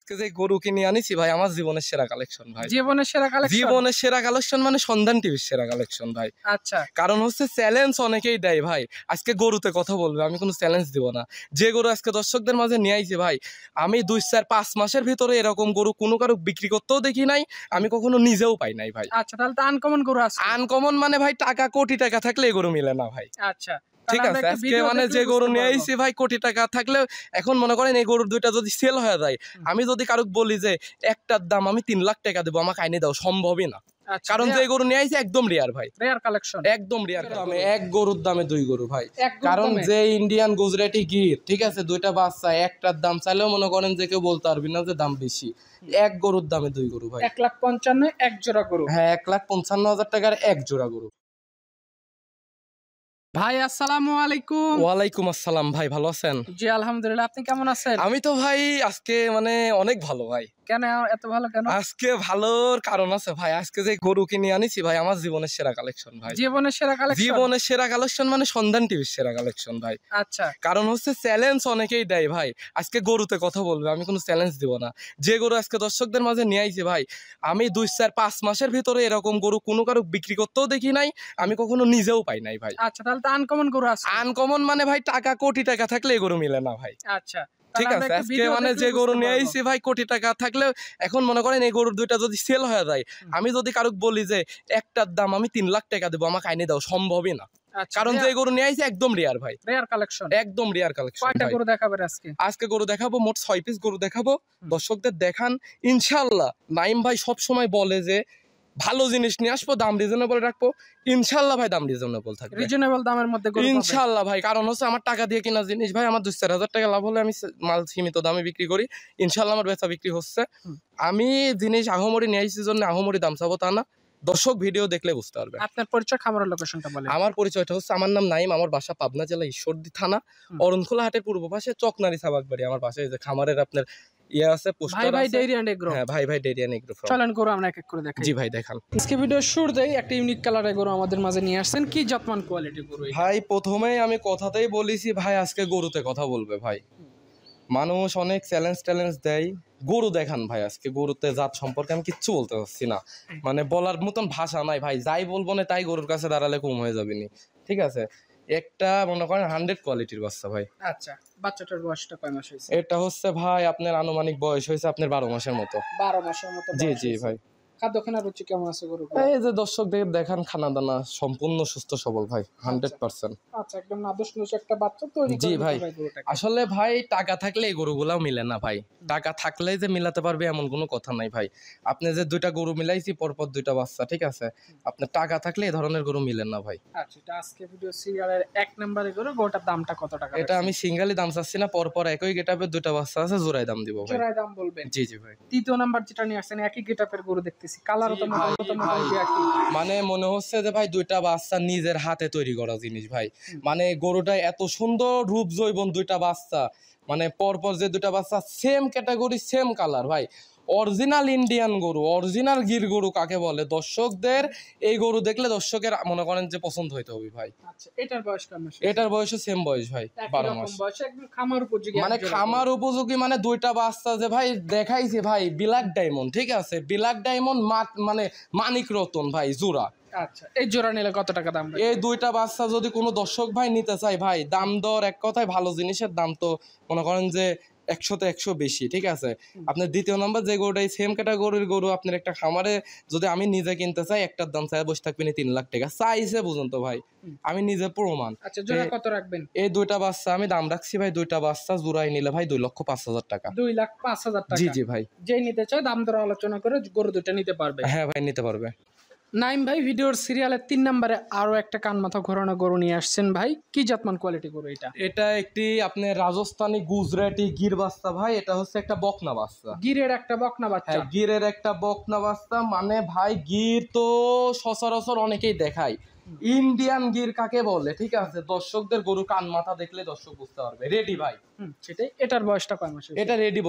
যে গরু কিনে আনিছি ভাই আমার জীবনের সেরা কালেকশন ভাই। জীবনের সেরা কালেকশন? জীবনের সেরা কালেকশন মানে সন্ধান টিভির সেরা কালেকশন ভাই। আচ্ছা, কারণ হচ্ছে চ্যালেঞ্জ অনেকেই দেয় ভাই, আজকে গরুতে কথা বলবে, আমি কোনো চ্যালেঞ্জ দিব না। যে গরু আজকে দর্শকদের মাঝে নিয়ে আইছি ভাই, আমি 2-4-5 মাসের ভিতরে এরকম গরু কোনো কারো বিক্রি করতেও দেখি নাই, আমি কখনো নিজেও পাই নাই ভাই। আচ্ছা, তাহলে তো আনকমন গরু আছে। আনকমন মানে ভাই টাকা কোটি টাকা থাকলে এই গরু মিলে না ভাই। আচ্ছা, ঠিক আছে, আজকে মানে যে গরু নিয়ে আইছি ভাই কোটি টাকা থাকলে, এখন মনে করেন এই গরুর দুইটা যদি সেল হয়ে যায়, আমি যদি কারুক বলি যে একটার দাম আমি 3 লাখ টাকা দেবো, আমাকে আইনে দাও, সম্ভবই না। কারণ যে গরু নিয়ে আইছি একদম রেয়ার ভাই, রেয়ার কালেকশন, একদম রেয়ার দামে, এক গরুর দামে দুই গরু ভাই। কারণ যে ইন্ডিয়ান গুজরাটি গির, ঠিক আছে, দুইটা বাচ্চা, একটার দাম চাইলেও মনে করেন যে কেউ বলতে পারবি না যে দাম বেশি। এক গরুর দামে দুই গরু ভাই, 1,55,000 এক জোড়া গরু। হ্যাঁ, 1,55,000 টাকার এক জোড়া গরু। ভাই আসসালামু আলাইকুম। ওয়ালাইকুম আসসালাম ভাই, ভালো আছেন? জি আলহামদুলিল্লাহ, আপনি কেমন আছেন? আমি তো ভাই আজকে মানে অনেক ভালো ভাই। কেন এত ভালো কেন? আজকে ভালোর কারণ আছে ভাই, আজকে যে গরু কিনে আনিছি ভাই আমার জীবনের সেরা কালেকশন ভাই। জীবনের সেরা কালেকশন? জীবনের সেরা কালেকশন মানে সন্ধান টিভির সেরা কালেকশন ভাই। আচ্ছা, কারণ হচ্ছে চ্যালেঞ্জ অনেকেই দেয় ভাই, আজকে গরুতে কথা বলবে, আমি কোনো চ্যালেঞ্জ দিব না। যে গরু আজকে দর্শকদের মাঝে নিয়ে আইছি ভাই, আমি 2-4-5 মাসের ভিতরে এরকম গরু কোনো কারো বিক্রি করতেও দেখি নাই, আমি কখনো নিজেও পাই নাই ভাই। আচ্ছা, তাহলে তো আনকমন গরু আছে। আনকমন মানে ভাই টাকা কোটি টাকা থাকলে এই গরু মিলে না ভাই। আচ্ছা, ঠিক আছে, আজকে মানে যে গরু নিয়ে আইছি ভাই কোটি টাকা থাকলে, এখন মনে করেন এই গরুর দুইটা যদি সেল হয়ে যায়, আমি যদি কারুক বলি যে একটার দাম আমি 3 লাখ টাকা দেবো, আমাকে আইনে দাও, সম্ভবই না। কারণ যে গরু নিয়ে আইছি একদম রেয়ার ভাই, রেয়ার কালেকশন, একদম রেয়ার কালেকশন। কয়টা গরু দেখাবেন আজকে? আজকে গরু দেখাবো মোট 6 পিস গরু দেখাবো, দর্শকদের দেখান ইনশাআল্লাহ। নাইম ভাই সব সময় বলে যে ভালো জিনিস নিয়ে আসবো, দাম রিজনেবল রাখবো, ইনশাআল্লাহ ভাই দাম রিজনেবল থাকবে, রিজনেবল দামের মধ্যে গরু পাবেন ইনশাআল্লাহ ভাই। কারণ হচ্ছে আমার টাকা দিয়ে কিনা জিনিস ভাই, আমার 2-4 হাজার টাকা লাভ হলে আমি মাল সীমিত দামে বিক্রি করি, ইনশাআল্লাহ আমার বেচা বিক্রি হচ্ছে। আমি জিনিস আহমরি নিয়ে আইছি জন্য আহমরি দাম চাবো তা না, দর্শক ভিডিও দেখলে বুঝতে পারবে। আপনার পরিচয়, খামারের লোকেশনটা বলেন। আমার পরিচয়টা হচ্ছে, আমার নাম নাইম, আমার বাসা পাবনা জেলা ঈশ্বরদী থানা অরণখোলা হাটের পূর্ব পাশে চকনারি সাবাকবাড়ি আমার বাসায়। যে খামারের আপনার ইয়ে আছে, পোস্টার আছে, ভাই ডেইরি এন্ড এগ্রো। হ্যাঁ ভাই ডেইরি এন্ড এগ্রো। চলেন গরু আমরা এক এক করে দেখাই। জি ভাই দেখান। আজকে ভিডিও শুরুতেই একটা ইউনিক কালারের গরু আমাদের মাঝে নিয়ে আসছেন, কি জাতমান কোয়ালিটি গরু এটা? ভাই প্রথমেই আমি কথাতেই বলেছি ভাই, আজকে গরুতে কথা বলবে ভাই। মানুষ অনেক চ্যালেঞ্জ দেয়, গরু দেখান ভাই। আজকে গরুতে জাত সম্পর্কে আমি কিচ্ছু বলতে পারছি না, মানে বলার মতন ভাষা নাই ভাই। যাই বলবো না তাই গরুর কাছে দাঁড়ালে কম হয়ে যাবে নি, ঠিক আছে। একটা মনে করেন 100 কোয়ালিটির বাচ্চা ভাই। আচ্ছা, বাচ্চাটার বয়সটা কয় মাস হয়েছে? এটা হচ্ছে ভাই আপনার আনুমানিক বয়স হয়েছে আপনার 12 মাসের মতো। 12 মাসের মতো। জি জি ভাই। খাদ্য খানার রুচি কেমন আছে গরু? এই যে দর্শকদের দেখান, খানা দানা সম্পূর্ণ সুস্থ সবল ভাই, 100%। আচ্ছা, একদম নাদুস নুস একটা বাচ্চা তৈরি জি ভাই। গরুটাকে আসলে ভাই টাকা থাকলে এই গরুগুলাও মিলে না ভাই, টাকা থাকলে যে মিলাতে পারবে এমন কোনো কথা নাই ভাই। আপনি যে দুইটা গরু মিলাইছি পরপর দুইটা বাচ্চা, ঠিক আছে, আপনার টাকা থাকলে এই ধরনের গরু মিলে না ভাই। আচ্ছা, এটা আজকে ভিডিও সিরিয়ালের 1 নম্বরে গরু, গরুটার দামটা কত টাকা? এটা আমি সিঙ্গেলি দাম চাচ্ছি না, পরপর একই গেটআপের দুইটা বাচ্চা আছে, জোড়ায় দাম দিব ভাই। জোড়ায় দাম বলবেন? জি জি ভাই। তৃতীয় নাম্বার যেটা নিয়ে আসছেন একই গেটআপের গরু দেখতেছি, কালারও তো মোটামুটি একই। মানে মনে হচ্ছে যে ভাই দুইটা বাচ্চা নিজের হাতে তৈরি করা জিনিস ভাই। মানে গরুটা এত সুন্দর রূপ জৈবন, দুইটা বাচ্চা মানে পরপর যে দুইটা বাচ্চা সেম ক্যাটাগরি সেম কালার ভাই। অরিজিনাল ইন্ডিয়ান গরু, অরিজিনাল গির গরু কাকে বলে, দর্শকদের এই গরু দেখলে দর্শকের মনে করেন যে পছন্দ হইতে হবে ভাই। আচ্ছা, এটার বয়স কেমন? এটার বয়সও সেম বয়স ভাই, 12 মাস। একদম খামার উপযোগী, মানে খামার উপযোগী, মানে দুইটা বাচ্চা যে ভাই দেখাইছি ভাই, ব্ল্যাক ডায়মন্ড, ঠিক আছে, ব্ল্যাক ডায়মন্ড মানে মানিক রতন ভাই জোড়া। আচ্ছা, এই জোড়া নিলে কত টাকা দাম? এই দুইটা বাচ্চা যদি কোনো দর্শক ভাই নিতে চাই ভাই, দাম দর এক কথায় ভালো জিনিসের দাম তো মনে করেন যে 100-তে 100 বেশি, ঠিক আছে। আপনার দ্বিতীয় নম্বর যে গরুটাই সেম ক্যাটাগরির গরু, আপনার একটা খামারে যদি আমি নিজে কিনতে চাই, একটার দাম চাই বসে থাকবেন 3 লাখ টাকা চাইছে, বুঝুন তো ভাই, আমি নিজে প্রমাণ। আচ্ছা, জোড়া কত রাখবেন? এই দুইটা বাচ্চা আমি দাম রাখছি ভাই, দুইটা বাচ্চা জোড়াই নিলে ভাই 2,05,000 টাকা। 2,05,000 টাকা? জি জি ভাই। যে নিতে চায় দাম দর আলোচনা করে গরু দুটো নিতে পারবে? হ্যাঁ ভাই নিতে পারবে। নাইম ভাই ভিডিওর সিরিয়ালের 3 নম্বরে আরো একটা কান মাথা ঘোরানো গরু নিয়ে আসছেন ভাই, কি জাতমান কোয়ালিটি গরু এটা? এটা একটি আপনার রাজস্থানী গুজরাটি গির বাচ্চা ভাই। এটা হচ্ছে একটা বকনা বাচ্চা, গিরের একটা বকনা বাচ্চা। হ্যাঁ গিরের একটা বকনা বাচ্চা। মানে ভাই গির তো সচরাচর অনেকেই দেখায়, ইন্ডিয়ান গির কাকে বলে, ঠিক আছে, দর্শকদের গরু কান মাথা দেখলে দর্শক বুঝতে পারবে। রেডি ভাই, সেটাই। এটার বয়সটা কয় মাস? এটা রেডি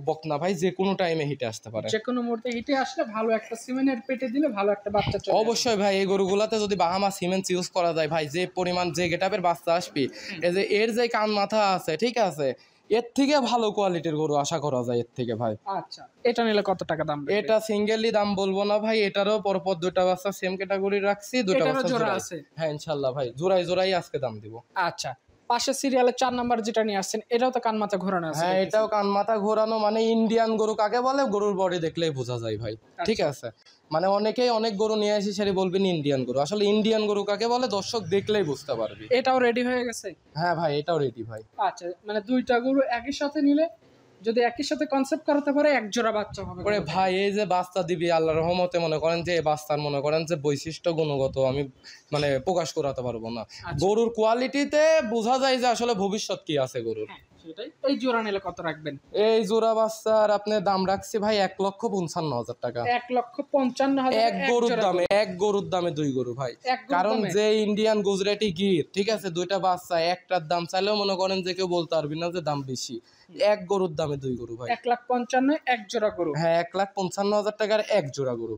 বকনা ভাই, যে কোনো টাইমে হিটে আসতে পারে, যে কোনো মুহূর্তে হিটে আসলে ভালো একটা সিমেন্টের পেটে দিলে ভালো একটা বাচ্চা চলে। অবশ্যই ভাই এই গরুগুলাতে যদি বাহামা সিমেন্ট ইউজ করা যায় ভাই, যে পরিমাণ যে গেটআপের বাচ্চা আসবে, এই যে এর যে কান মাথা আছে, ঠিক আছে, এর থেকে ভালো কোয়ালিটির গরু আশা করা যায় এর থেকে ভাই। আচ্ছা, এটা নিলে কত টাকা দাম রাখবেন? এটা সিঙ্গেলি দাম বলবো না ভাই, এটারও পরপর দুইটা বাচ্চা সেম ক্যাটাগরি রাখছি, দুইটা এটারও বাচ্চা জোড়া জোড়াই। আছে? হ্যাঁ ইনশাআল্লাহ ভাই, জোড়াই জোড়াই আজকে দাম দিব। আচ্ছা, পাশে সিরিয়ালে 4 নাম্বার যেটা নিয়ে আসছেন এটাও তো কান মাথা ঘোরানো আছে? হ্যাঁ এটাও কান মাথা ঘোরানো, মানে ইন্ডিয়ান গরু কাকে বলে গরুর বডি দেখলেই বোঝা যায় ভাই। ঠিক আছে, মানে অনেকেই অনেক গরু নিয়ে আসি সেটা বলবেন ইন্ডিয়ান গরু, আসলে ইন্ডিয়ান গরু কাকে বলে দর্শক দেখলেই বুঝতে পারবি। এটাও রেডি হয়ে গেছে? হ্যাঁ ভাই এটাও রেডি ভাই। আচ্ছা, মানে দুইটা গরু একই সাথে নিলে যদি একই সাথে কনসেপ্ট করাতে পারে এক জোড়া বাচ্চা হবে। করে ভাই এই যে বাচ্চা দিবি আল্লাহর রহমতে, মনে করেন যে এই বাচ্চার মনে করেন যে বৈশিষ্ট্য গুণগত আমি মানে প্রকাশ করাতে পারবো না। গরুর কোয়ালিটিতে বোঝা যায় যে আসলে ভবিষ্যৎ কি আছে গরুর। সেটাই। এই জোড়া নিলে কত রাখবেন? এই জোড়া বাচ্চার আপনি দাম রাখছি ভাই 1,55,000 টাকা। 1,55,000 এক গরুর দামে, এক গরুর দামে দুই গরু ভাই। কারণ যে ইন্ডিয়ান গুজরাটি গির, ঠিক আছে, দুইটা বাচ্চা, একটার দাম চাইলেও মনে করেন যে কেউ বলতে পারবি না যে দাম বেশি। এক গরুর দামে দুই গরু ভাই। 1,55,000 এক জোড়া গরু। হ্যাঁ 1,55,000 টাকার এক জোড়া গরু।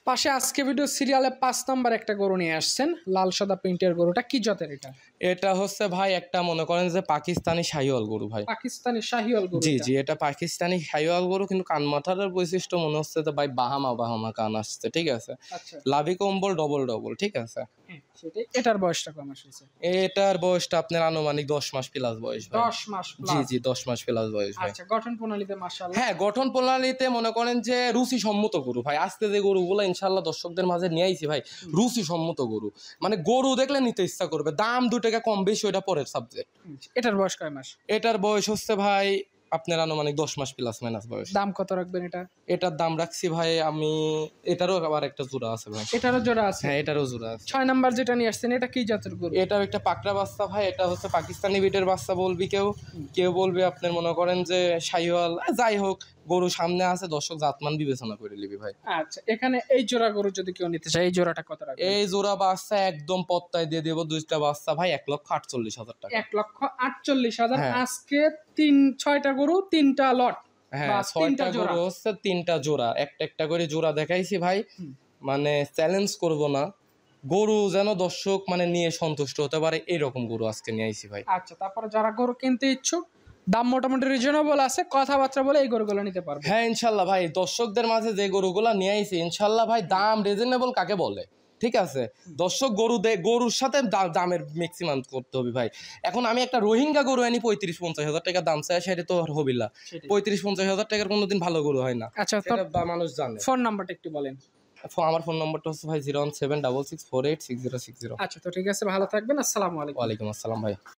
পাশে আজকে ভিডিও সিরিয়ালে 5 নাম্বার একটা গরু নিয়ে আসছেন, লাল সাদা প্রিন্টের গরুটা কি জাতের এটা? এটা হচ্ছে ভাই একটা মনে করেন যে পাকিস্তানি শাহিওয়াল গরু ভাই। পাকিস্তানি শাহিওয়াল গরু? জি জি, এটা পাকিস্তানি শাহিওয়াল গরু, কিন্তু কান মাথার বৈশিষ্ট্য মনে হচ্ছে যে ভাই বাহামা বাহামা কান আসছে। ঠিক আছে, আচ্ছা, লাভি কম্বল ডবল ডবল। ঠিক আছে, সেটাই। এটার বয়সটা কম আসছে? এটার বয়সটা আপনার আনুমানিক 10 মাস প্লাস বয়স ভাই। 10 মাস প্লাস? জি জি 10 মাস প্লাস বয়স ভাই। আচ্ছা, গঠন প্রণালীতে মাশাআল্লাহ? হ্যাঁ গঠন প্রণালীতে মনে করেন যে রুচি সম্মত গরু ভাই। আজকে যে গরুগুলো ইনশাআল্লাহ দর্শকদের মাঝে নিয়ে আইছি ভাই, রুচি সম্মত গরু, মানে গরু দেখলে নিতে ইচ্ছা করবে। দাম 2 টাকা কম বেশি ওটা পরের সাবজেক্ট। এটার বয়স কয় মাস? এটার বয়স হচ্ছে ভাই আপনার আনুমানিক 10 মাস প্লাস মাইনাস বয়স। দাম কত রাখবেন এটা? এটার দাম রাখছি ভাই আমি, এটারও আবার একটা জোড়া আছে ভাই। এটারও জোড়া আছে? হ্যাঁ এটারও জোড়া আছে। 6 নাম্বার যেটা নিয়ে আসছেন এটা কি জাতের গরু? এটাও একটা পাকড়া বাচ্চা ভাই। এটা হচ্ছে পাকিস্তানি বিটের বাচ্চা বলবি কেউ, কেউ বলবে আপনার মনে করেন যে শাহিওয়াল, যাই হোক গরু সামনে আছে, দর্শক জাতমান বিবেচনা করে নিবি ভাই। আচ্ছা, এখানে এই জোড়া গরু যদি কেউ নিতে চায় এই জোড়াটা কত রাখবেন? এই জোড়া বাচ্চা একদম পত্তায় দিয়ে দেবো, দুইটা বাচ্চা ভাই 1,48,000 টাকা। 1,48,000? হ্যাঁ। আজকে 6টা গরু 3টা লট? হ্যাঁ 6টা গরু হচ্ছে 3টা জোড়া, একটা একটা করে জোড়া দেখাইছি ভাই। মানে চ্যালেঞ্জ করব না, গরু যেন দর্শক মানে নিয়ে সন্তুষ্ট হতে পারে এরকম গরু আজকে নিয়ে আইছি ভাই। আচ্ছা, তারপরে যারা গরু কিনতে ইচ্ছুক, দাম মোটামুটি রিজনেবল আছে, কথাবার্তা বলে এই গরুগুলো নিতে পারবে? হ্যাঁ ইনশাল্লাহ ভাই, দর্শকদের মাঝে যে গরুগুলা নিয়ে আইছি ইনশাল্লাহ ভাই দাম রিজনেবল কাকে বলে, ঠিক আছে, দর্শক গরুর সাথে দামের ম্যাক্সিমাম করতে হবে ভাই। এখন আমি একটা রোহিঙ্গা গরু আনি 35-50 হাজার টাকা দাম চাই, সেটা তো হবিলা। 35-50 হাজার টাকার কোনোদিন ভালো গরু হয় না। আচ্ছা, মানুষ জানে। ফোন নাম্বারটা একটু বলেন। আমার ফোন নম্বরটা হচ্ছে ভাই 01766486060। আচ্ছা, তো ঠিক আছে, ভালো থাকবেন, আসসালামু আলাইকুম। ওয়ালাইকুম আসসালাম ভাই।